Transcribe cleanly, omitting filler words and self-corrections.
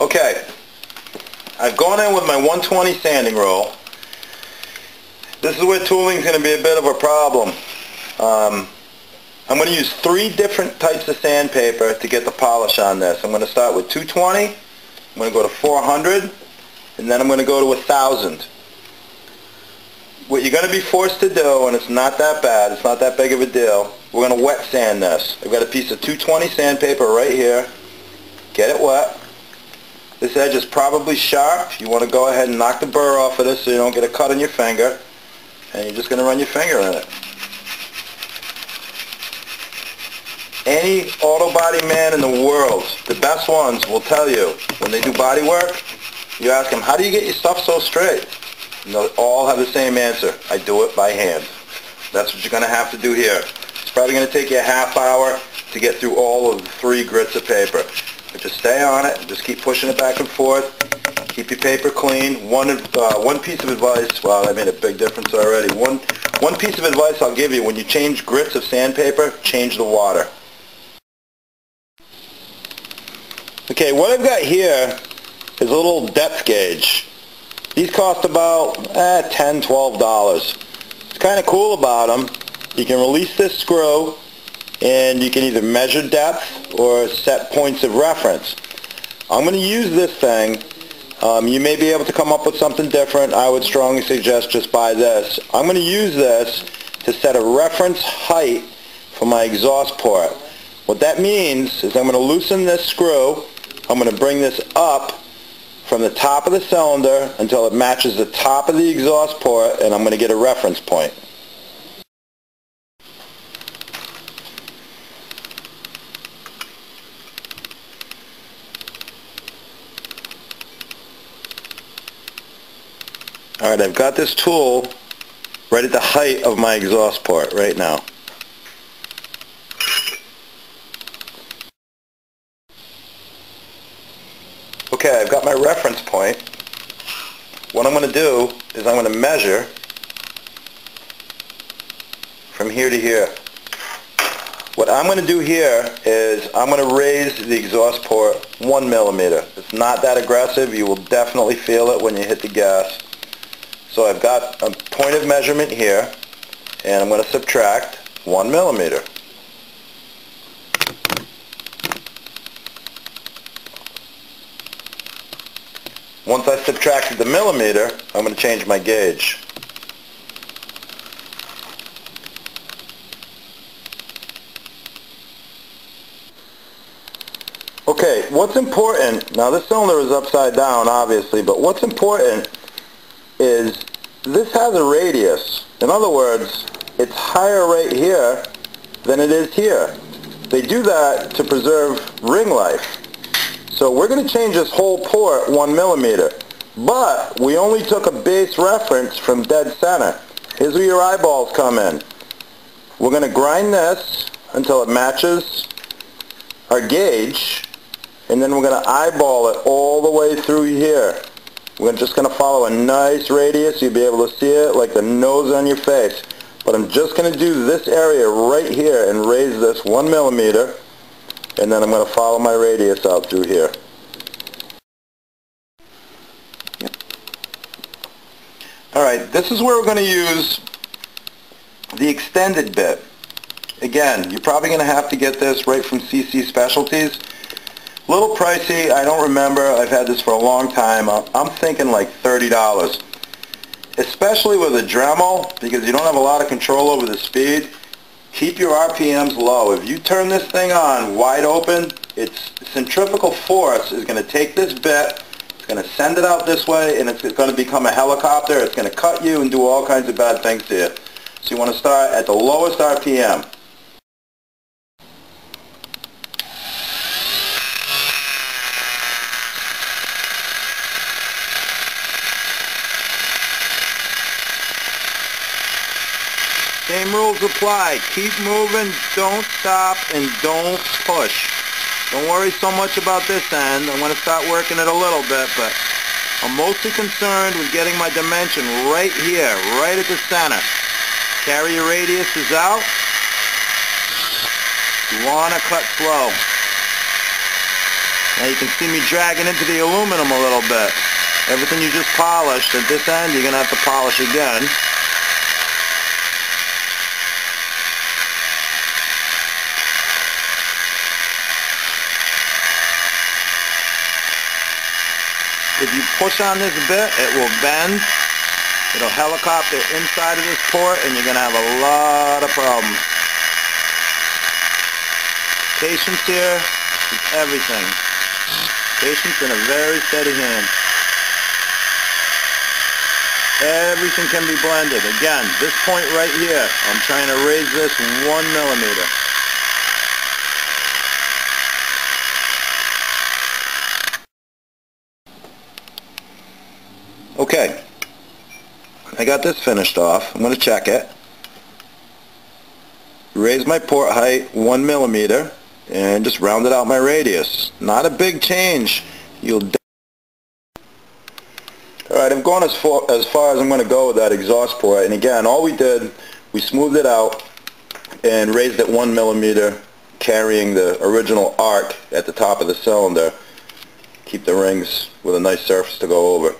Okay, I've gone in with my 120 sanding roll. This is where tooling is going to be a bit of a problem. I'm going to use 3 different types of sandpaper to get the polish on this. I'm going to start with 220, I'm going to go to 400, and then I'm going to go to 1000. What you're going to be forced to do, and it's not that bad, it's not that big of a deal, we're going to wet sand this. I've got a piece of 220 sandpaper right here. Get it wet. This edge is probably sharp. You want to go ahead and knock the burr off of this so you don't get a cut on your finger. And you're just going to run your finger in it. Any auto body man in the world, the best ones, will tell you when they do body work, you ask them, how do you get your stuff so straight? And they'll all have the same answer. I do it by hand. That's what you're going to have to do here. It's probably going to take you a half hour to get through all of the 3 grits of paper. But just stay on it. Just keep pushing it back and forth. Keep your paper clean. One piece of advice, well, that made a big difference already. One piece of advice I'll give you, when you change grits of sandpaper, change the water. Okay, what I've got here is a little depth gauge. These cost about $10, $12. What's kind of cool about them, you can release this screw and you can either measure depth or set points of reference. I'm going to use this thing. You may be able to come up with something different. I would strongly suggest just buy this. I'm going to use this to set a reference height for my exhaust port. What that means is I'm going to loosen this screw. I'm going to bring this up from the top of the cylinder until it matches the top of the exhaust port, and I'm going to get a reference point. Alright, I've got this tool right at the height of my exhaust port right now. Okay, I've got my reference point. What I'm going to do is I'm going to measure from here to here. What I'm going to do here is I'm going to raise the exhaust port 1 millimeter. It's not that aggressive. You will definitely feel it when you hit the gas. So I've got a point of measurement here, and I'm going to subtract 1 millimeter. Once I subtracted the millimeter, I'm going to change my gauge. Okay, what's important, now this cylinder is upside down obviously, but what's important is this has a radius. In other words, it's higher right here than it is here. They do that to preserve ring life. So we're going to change this whole port 1 millimeter. But we only took a base reference from dead center. Here's where your eyeballs come in. We're going to grind this until it matches our gauge, and then we're going to eyeball it all the way through here. We're just going to follow a nice radius. You'll be able to see it like the nose on your face. But I'm just going to do this area right here and raise this 1 millimeter. And then I'm going to follow my radius out through here. Alright, this is where we're going to use the extended bit. Again, you're probably going to have to get this right from CC Specialties. A little pricey, I don't remember. I've had this for a long time. I'm thinking like $30. Especially with a Dremel, because you don't have a lot of control over the speed. Keep your RPMs low. If you turn this thing on wide open, its centrifugal force is going to take this bit, it's going to send it out this way, and it's going to become a helicopter. It's going to cut you and do all kinds of bad things to you. So you want to start at the lowest RPM. Same rules apply. Keep moving, don't stop, and don't push. Don't worry so much about this end. I'm going to start working it a little bit, but I'm mostly concerned with getting my dimension right here, right at the center. Carry your radiuses out. You want to cut slow. Now you can see me dragging into the aluminum a little bit. Everything you just polished at this end, you're going to have to polish again. If you push on this bit, it will bend. It'll helicopter inside of this port, and you're going to have a lot of problems. Patience here is everything. Patience and a very steady hand. Everything can be blended. Again, this point right here, I'm trying to raise this 1 millimeter. Okay, I got this finished off. I'm going to check it. Raise my port height 1 millimeter and just rounded out my radius. Not a big change. Alright, I'm going as far as I'm going to go with that exhaust port, and again, all we did, we smoothed it out and raised it 1 millimeter, carrying the original arc at the top of the cylinder. Keep the rings with a nice surface to go over.